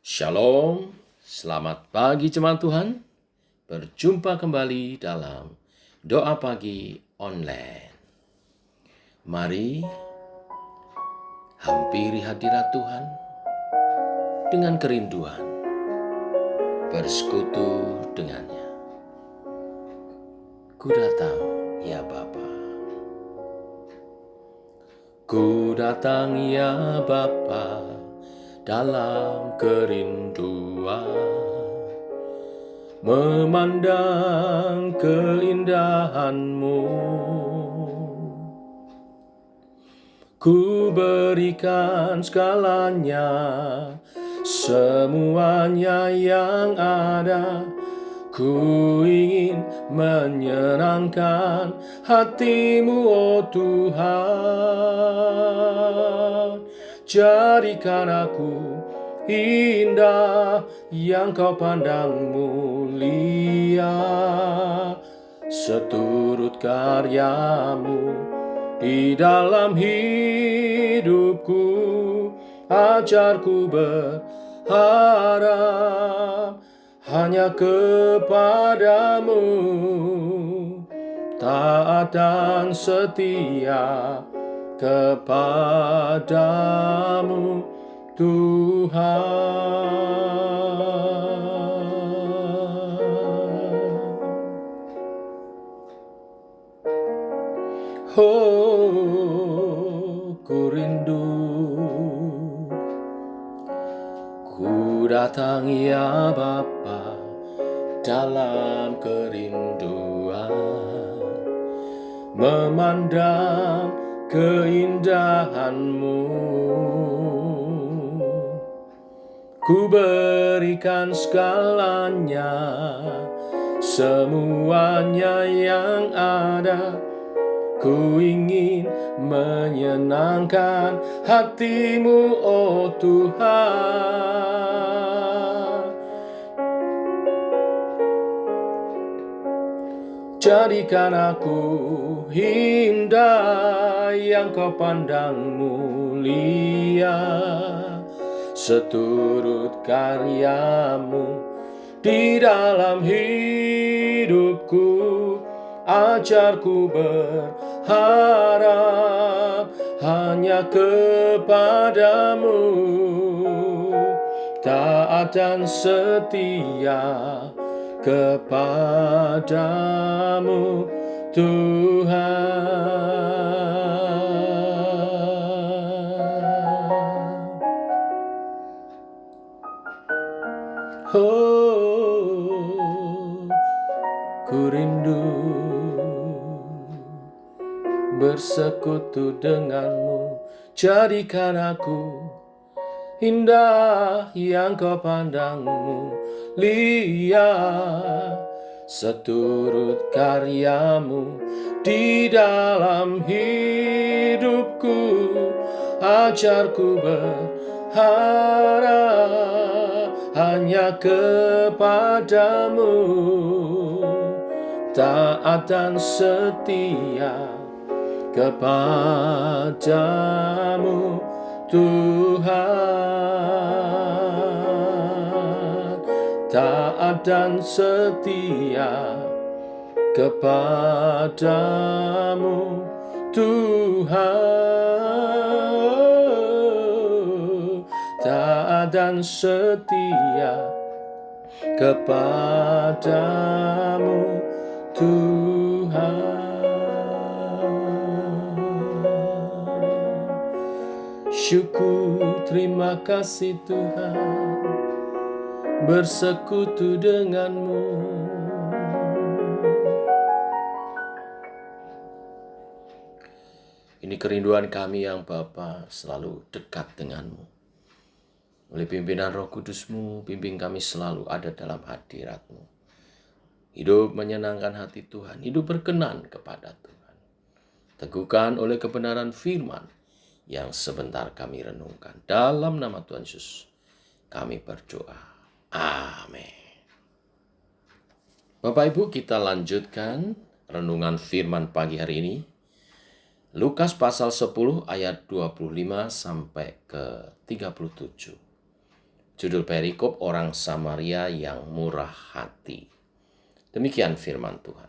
Shalom, selamat pagi jemaat Tuhan. Berjumpa kembali dalam doa pagi online. Mari hampiri hadirat Tuhan dengan kerinduan, bersekutu dengannya. Ku datang ya Bapa. Ku datang ya Bapa dalam kerinduan, memandang keindahan-Mu. Ku berikan segalanya, semuanya yang ada. Ku ingin menyenangkan hati-Mu, oh Tuhan. Jadikan aku indah yang Kau pandang mulia, seturut karya-Mu di dalam hidupku. Ajarku berharap hanya kepadamu, taat dan setia kepadamu Tuhan. Oh, ku rindu, ku datang ya Bapa dalam kerinduan, memandang keindahan-Mu. Ku berikan segalanya, semuanya yang ada. Ku ingin menyenangkan hati-Mu, oh Tuhan. Jadikan aku indah yang Kau pandang mulia, seturut karya-Mu di dalam hidupku. Ajarku berharap hanya kepadamu, taat dan setia kepadamu Tuhan. Oh, ku rindu bersekutu denganmu. Jadikan aku indah yang Kau pandang mulia, seturut karya-Mu di dalam hidupku. Ajarku berharap hanya kepadamu, taat dan setia kepadamu Tuhan. Taat dan setia kepadamu Tuhan. Taat dan setia kepadamu Tuhan. Syukur, terima kasih Tuhan, bersekutu denganmu. Ini kerinduan kami yang Bapa, selalu dekat denganmu. Oleh pimpinan Roh Kudus-Mu, pimpin kami selalu ada dalam hadirat-Mu. Hidup menyenangkan hati Tuhan, hidup berkenan kepada Tuhan. Teguhkan oleh kebenaran firman yang sebentar kami renungkan. Dalam nama Tuhan Yesus kami berdoa. Amin. Bapak Ibu, kita lanjutkan renungan firman pagi hari ini. Lukas pasal 10 ayat 25 sampai ke 37. Judul perikop, orang Samaria yang murah hati. Demikian firman Tuhan.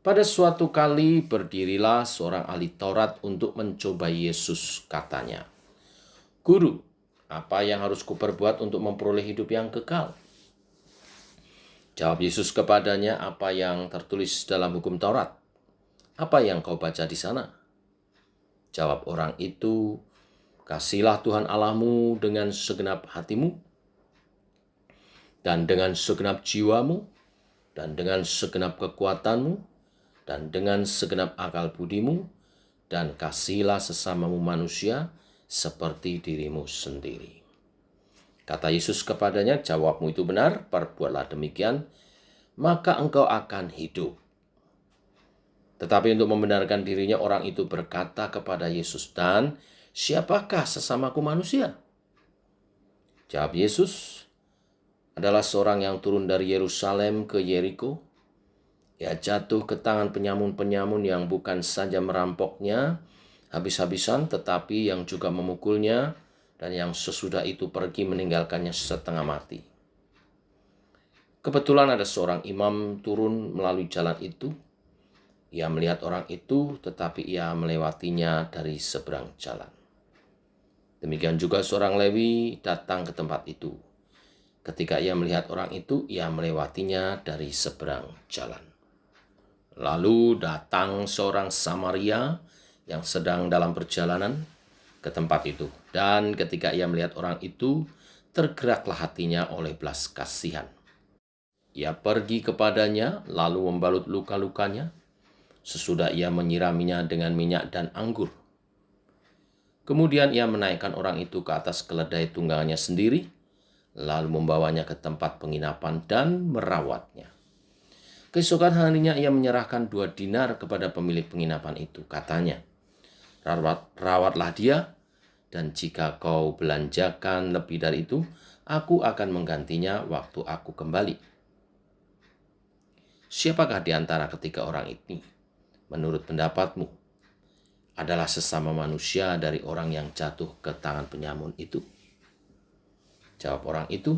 Pada suatu kali berdirilah seorang ahli Taurat untuk mencoba Yesus, katanya, "Guru, apa yang harus kuperbuat untuk memperoleh hidup yang kekal?" Jawab Yesus kepadanya, "Apa yang tertulis dalam hukum Taurat? Apa yang kau baca di sana?" Jawab orang itu, "Kasihilah Tuhan Allahmu dengan segenap hatimu, dan dengan segenap jiwamu, dan dengan segenap kekuatanmu, dan dengan segenap akal budimu, dan kasihilah sesamamu manusia seperti dirimu sendiri." Kata Yesus kepadanya, "Jawabmu itu benar, perbuatlah demikian, maka engkau akan hidup." Tetapi untuk membenarkan dirinya, orang itu berkata kepada Yesus, "Dan siapakah sesamaku manusia?" Jawab Yesus, "Adalah seorang yang turun dari Yerusalem ke Yeriko. Ia jatuh ke tangan penyamun-penyamun yang bukan saja merampoknya habis-habisan, tetapi yang juga memukulnya, dan yang sesudah itu pergi meninggalkannya setengah mati. Kebetulan ada seorang imam turun melalui jalan itu. Ia melihat orang itu, tetapi ia melewatinya dari seberang jalan. Demikian juga seorang Lewi datang ke tempat itu. Ketika ia melihat orang itu, ia melewatinya dari seberang jalan. Lalu datang seorang Samaria yang sedang dalam perjalanan ke tempat itu. Dan ketika ia melihat orang itu, tergeraklah hatinya oleh belas kasihan. Ia pergi kepadanya, lalu membalut luka-lukanya. Sesudah ia menyiraminya dengan minyak dan anggur. Kemudian ia menaikkan orang itu ke atas keledai tunggangannya sendiri, lalu membawanya ke tempat penginapan dan merawatnya. Keesokan harinya ia menyerahkan 2 dinar kepada pemilik penginapan itu. Katanya, "Rawatlah dia, dan jika kau belanjakan lebih dari itu, aku akan menggantinya waktu aku kembali." Siapakah di antara ketiga orang ini, menurut pendapatmu, adalah sesama manusia dari orang yang jatuh ke tangan penyamun itu? Jawab orang itu,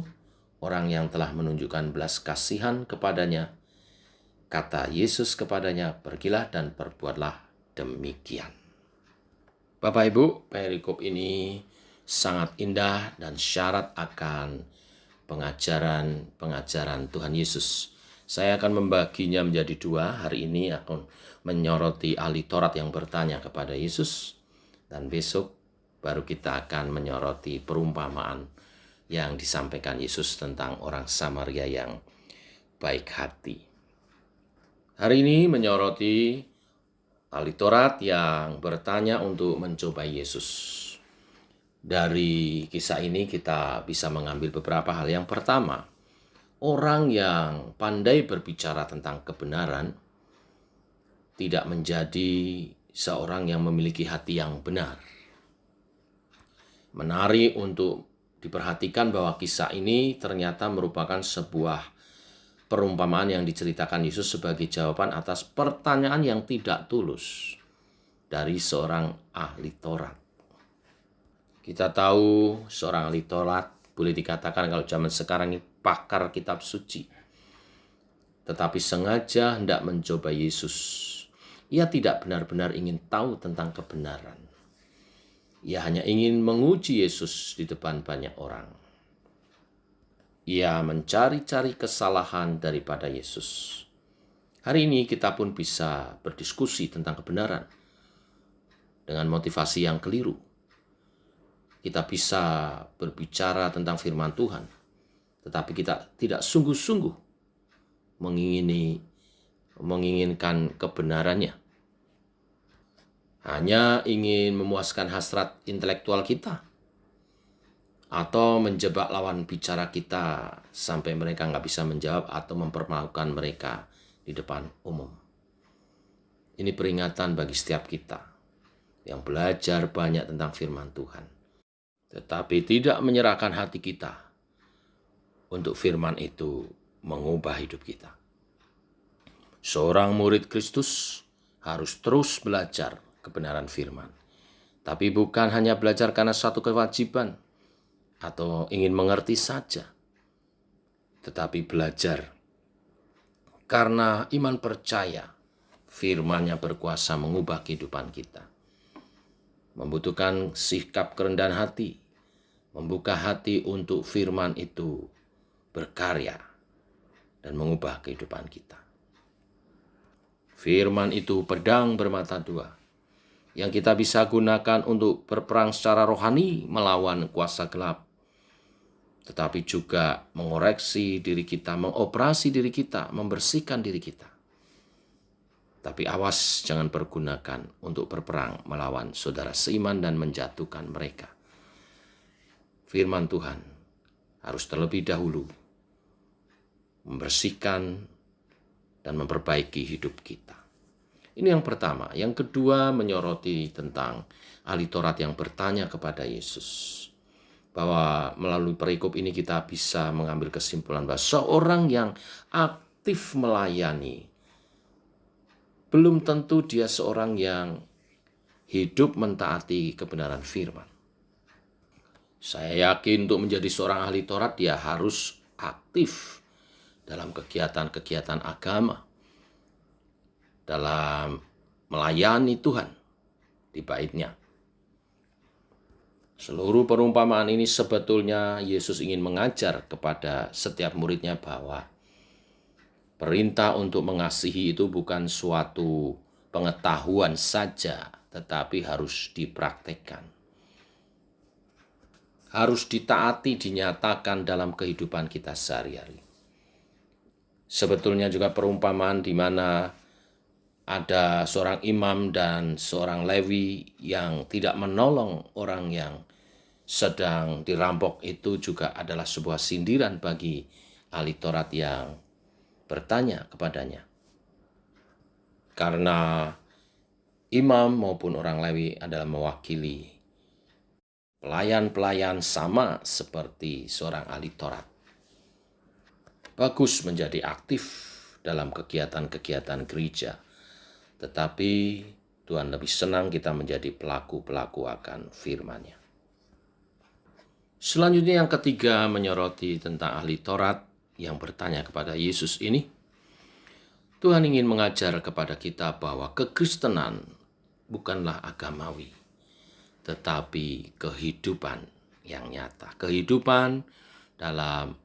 "Orang yang telah menunjukkan belas kasihan kepadanya." Kata Yesus kepadanya, "Pergilah dan perbuatlah demikian." Bapak Ibu, perikop ini sangat indah dan syarat akan pengajaran Tuhan Yesus. Saya akan membaginya menjadi 2. Hari ini akan menyoroti ahli Taurat yang bertanya kepada Yesus, dan besok baru kita akan menyoroti perumpamaan yang disampaikan Yesus tentang orang Samaria yang baik hati. Hari ini menyoroti ahli Taurat yang bertanya untuk mencoba Yesus. Dari kisah ini kita bisa mengambil beberapa hal. Yang pertama, orang yang pandai berbicara tentang kebenaran tidak menjadi seorang yang memiliki hati yang benar. Menarik untuk diperhatikan bahwa kisah ini ternyata merupakan sebuah perumpamaan yang diceritakan Yesus sebagai jawaban atas pertanyaan yang tidak tulus dari seorang ahli Taurat. Kita tahu seorang ahli Taurat boleh dikatakan kalau zaman sekarang ini pakar kitab suci. Tetapi sengaja hendak mencoba Yesus. Ia tidak benar-benar ingin tahu tentang kebenaran. Ia hanya ingin menguji Yesus di depan banyak orang. Ia mencari-cari kesalahan daripada Yesus. Hari ini kita pun bisa berdiskusi tentang kebenaran dengan motivasi yang keliru. Kita bisa berbicara tentang firman Tuhan, tetapi kita tidak sungguh-sungguh menginginkan kebenarannya. Hanya ingin memuaskan hasrat intelektual kita, atau menjebak lawan bicara kita sampai mereka nggak bisa menjawab atau mempermalukan mereka di depan umum. Ini peringatan bagi setiap kita yang belajar banyak tentang firman Tuhan, tetapi tidak menyerahkan hati kita untuk firman itu mengubah hidup kita. Seorang murid Kristus harus terus belajar kebenaran firman. Tapi bukan hanya belajar karena satu kewajiban atau ingin mengerti saja, tetapi belajar. Karena iman percaya, firman-Nya berkuasa mengubah kehidupan kita. Membutuhkan sikap kerendahan hati, membuka hati untuk firman itu berkarya dan mengubah kehidupan kita. Firman itu pedang bermata dua, yang kita bisa gunakan untuk berperang secara rohani melawan kuasa gelap, tetapi juga mengoreksi diri kita, mengoperasi diri kita, membersihkan diri kita. Tapi awas, jangan pergunakan untuk berperang melawan saudara seiman dan menjatuhkan mereka. Firman Tuhan harus terlebih dahulu membersihkan dan memperbaiki hidup kita. Ini yang pertama. Yang kedua, menyoroti tentang ahli Taurat yang bertanya kepada Yesus. Bahwa melalui perikop ini kita bisa mengambil kesimpulan bahwa seorang yang aktif melayani, belum tentu dia seorang yang hidup mentaati kebenaran firman. Saya yakin untuk menjadi seorang ahli Taurat, dia harus aktif dalam kegiatan-kegiatan agama, dalam melayani Tuhan di bait-Nya. Seluruh perumpamaan ini sebetulnya Yesus ingin mengajar kepada setiap murid-Nya bahwa perintah untuk mengasihi itu bukan suatu pengetahuan saja, tetapi harus dipraktekkan. Harus ditaati, dinyatakan dalam kehidupan kita sehari-hari. Sebetulnya juga perumpamaan di mana ada seorang imam dan seorang Lewi yang tidak menolong orang yang sedang dirampok itu juga adalah sebuah sindiran bagi ahli Taurat yang bertanya kepadanya. Karena imam maupun orang Lewi adalah mewakili pelayan-pelayan sama seperti seorang ahli Taurat. Bagus menjadi aktif dalam kegiatan-kegiatan gereja, tetapi Tuhan lebih senang kita menjadi pelaku-pelaku akan firman-Nya. Selanjutnya yang ketiga, menyoroti tentang ahli Taurat yang bertanya kepada Yesus ini. Tuhan ingin mengajar kepada kita bahwa kekristenan bukanlah agamawi, tetapi kehidupan yang nyata. Kehidupan dalam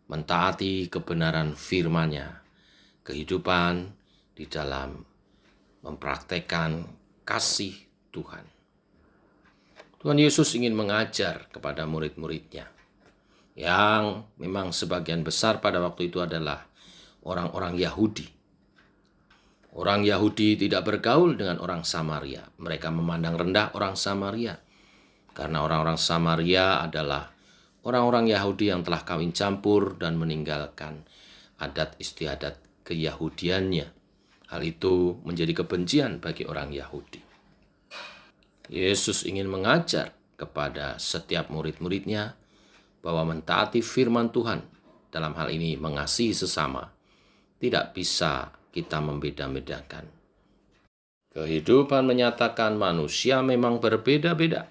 mentaati kebenaran firman-Nya. Kehidupan di dalam mempraktekkan kasih Tuhan. Tuhan Yesus ingin mengajar kepada murid-murid-Nya yang memang sebagian besar pada waktu itu adalah orang-orang Yahudi. Orang Yahudi tidak bergaul dengan orang Samaria. Mereka memandang rendah orang Samaria karena orang-orang Samaria adalah orang-orang Yahudi yang telah kawin campur dan meninggalkan adat istiadat keyahudiannya. Hal itu menjadi kebencian bagi orang Yahudi. Yesus ingin mengajar kepada setiap murid-murid-Nya bahwa mentaati firman Tuhan, dalam hal ini mengasihi sesama, tidak bisa kita membeda-bedakan. Kehidupan menyatakan manusia memang berbeda-beda.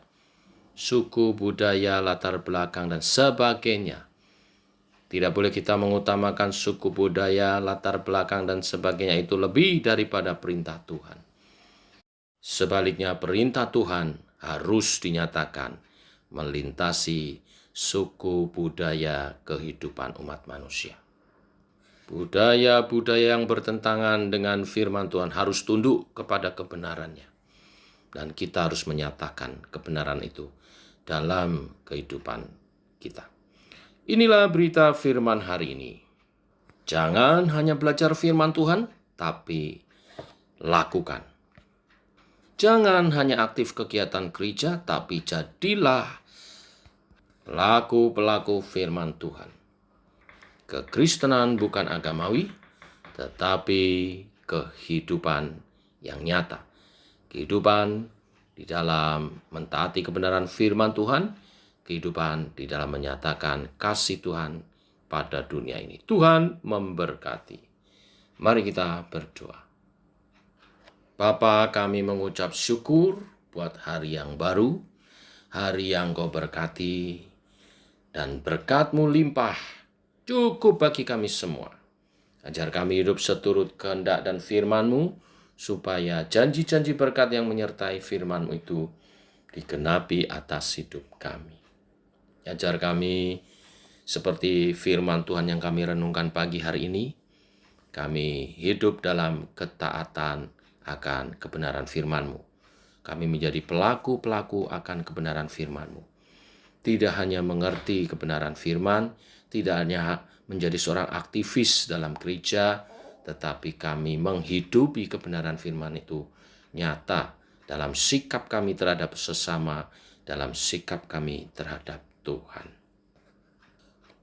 Suku, budaya, latar belakang, dan sebagainya. Tidak boleh kita mengutamakan suku, budaya, latar belakang, dan sebagainya itu lebih daripada perintah Tuhan. Sebaliknya, perintah Tuhan harus dinyatakan melintasi suku, budaya, kehidupan umat manusia. Budaya-budaya yang bertentangan dengan firman Tuhan harus tunduk kepada kebenarannya. Dan kita harus menyatakan kebenaran itu dalam kehidupan kita. Inilah berita firman hari ini. Jangan hanya belajar firman Tuhan, tapi lakukan. Jangan hanya aktif kegiatan gereja, tapi jadilah pelaku-pelaku firman Tuhan. Kekristenan bukan agamawi, tetapi kehidupan yang nyata. Kehidupan di dalam mentaati kebenaran firman Tuhan, kehidupan di dalam menyatakan kasih Tuhan pada dunia ini. Tuhan memberkati. Mari kita berdoa. Bapa, kami mengucap syukur buat hari yang baru, hari yang Kau berkati. dan berkat-Mu limpah cukup bagi kami semua. Ajar kami hidup seturut kehendak dan firman-Mu, supaya janji-janji berkat yang menyertai firman-Mu itu digenapi atas hidup kami. Ajar kami seperti firman Tuhan yang kami renungkan pagi hari ini, kami hidup dalam ketaatan akan kebenaran firman-Mu. Kami menjadi pelaku-pelaku akan kebenaran firman-Mu. Tidak hanya mengerti kebenaran firman, tidak hanya menjadi seorang aktivis dalam gereja, tetapi kami menghidupi kebenaran firman itu nyata dalam sikap kami terhadap sesama, dalam sikap kami terhadap Tuhan.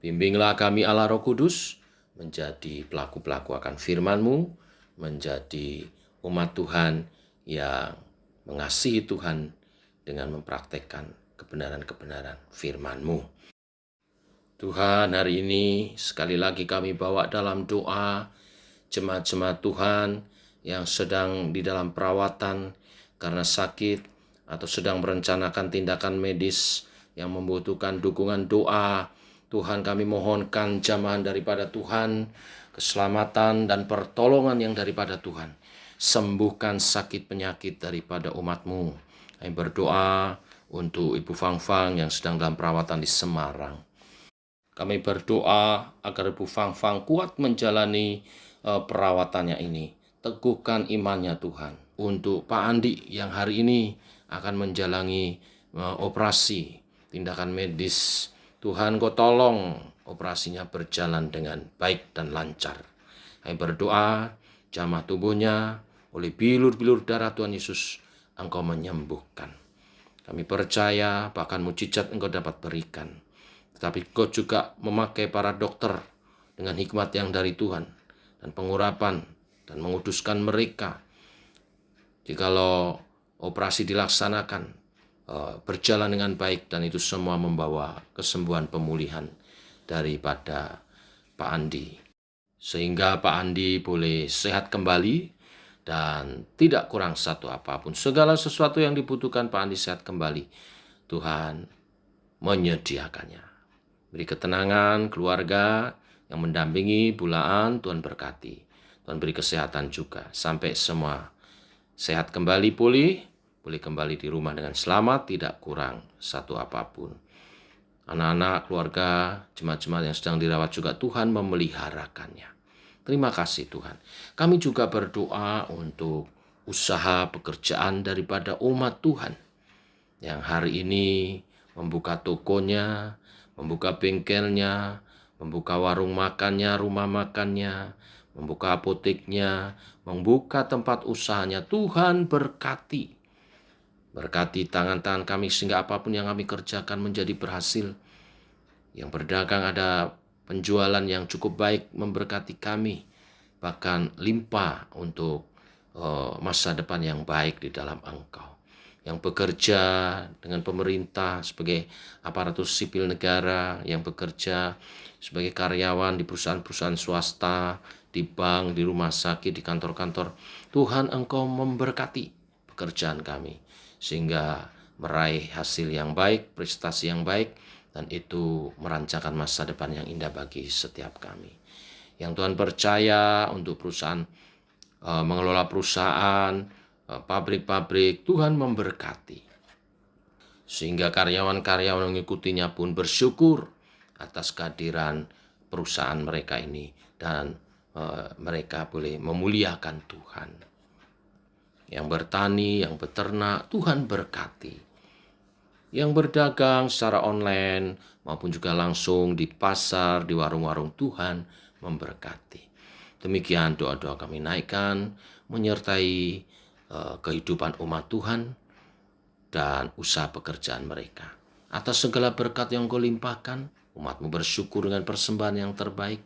Bimbinglah kami Allah Roh Kudus, menjadi pelaku-pelaku akan firman-Mu, menjadi umat Tuhan yang mengasihi Tuhan dengan mempraktekkan kebenaran-kebenaran firman-Mu. Tuhan, hari ini sekali lagi kami bawa dalam doa jemaat-jemaat Tuhan yang sedang di dalam perawatan karena sakit atau sedang merencanakan tindakan medis yang membutuhkan dukungan doa. Tuhan, kami mohonkan jamahan daripada Tuhan, keselamatan dan pertolongan yang daripada Tuhan. Sembuhkan sakit penyakit daripada umat-Mu. Kami berdoa untuk Ibu Fang-Fang yang sedang dalam perawatan di Semarang. Kami berdoa agar Ibu Fang-Fang kuat menjalani perawatannya ini. Teguhkan imannya Tuhan. Untuk Pak Andi yang hari ini akan menjalani operasi, tindakan medis. Tuhan, Kau tolong operasinya berjalan dengan baik dan lancar. Kami berdoa, jamah tubuhnya oleh bilur-bilur darah Tuhan Yesus, Engkau menyembuhkan. Kami percaya bahkan mujizat Engkau dapat berikan. Tetapi Engkau juga memakai para dokter dengan hikmat yang dari Tuhan dan pengurapan dan menguduskan mereka. Jikalau operasi dilaksanakan berjalan dengan baik dan itu semua membawa kesembuhan pemulihan daripada Pak Andi. Sehingga Pak Andi boleh sehat kembali dan tidak kurang satu apapun. Segala sesuatu yang dibutuhkan Pak Andi sehat kembali. Tuhan menyediakannya. Beri ketenangan keluarga yang mendampingi bulaan, Tuhan berkati. Tuhan beri kesehatan juga sampai semua sehat kembali pulih, boleh kembali di rumah dengan selamat, tidak kurang satu apapun. Anak-anak, keluarga, jemaat-jemaat yang sedang dirawat juga Tuhan memeliharakannya. Terima kasih Tuhan. Kami juga berdoa untuk usaha pekerjaan daripada umat Tuhan yang hari ini membuka tokonya, membuka bengkelnya, membuka warung makannya, rumah makannya, membuka apoteknya, membuka tempat usahanya. Tuhan berkati. Berkati tangan-tangan kami sehingga apapun yang kami kerjakan menjadi berhasil. Yang berdagang ada penjualan yang cukup baik memberkati kami. Bahkan limpah untuk masa depan yang baik di dalam Engkau. Yang bekerja dengan pemerintah sebagai aparatur sipil negara, yang bekerja sebagai karyawan di perusahaan-perusahaan swasta, di bank, di rumah sakit, di kantor-kantor. Tuhan, Engkau memberkati pekerjaan kami, sehingga meraih hasil yang baik, prestasi yang baik, dan itu merancangkan masa depan yang indah bagi setiap kami. Yang Tuhan percaya untuk perusahaan, mengelola perusahaan, pabrik-pabrik, Tuhan memberkati. Sehingga karyawan-karyawan mengikutinya pun bersyukur atas kehadiran perusahaan mereka ini. Dan mereka boleh memuliakan Tuhan. Yang bertani, yang beternak, Tuhan berkati. Yang berdagang secara online maupun juga langsung di pasar, di warung-warung, Tuhan memberkati. Demikian doa-doa kami naikkan menyertai kehidupan umat Tuhan dan usaha pekerjaan mereka. Atas segala berkat yang Kau limpahkan, umat-Mu bersyukur dengan persembahan yang terbaik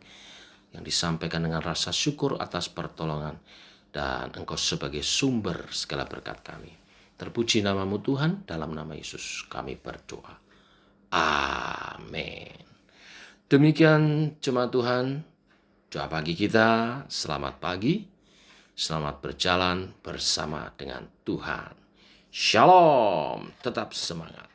yang disampaikan dengan rasa syukur atas pertolongan, dan Engkau sebagai sumber segala berkat kami. Terpuji nama-Mu Tuhan, dalam nama Yesus kami berdoa. Amin. Demikian jemaat Tuhan, doa pagi kita. Selamat pagi. Selamat berjalan bersama dengan Tuhan. Shalom, tetap semangat.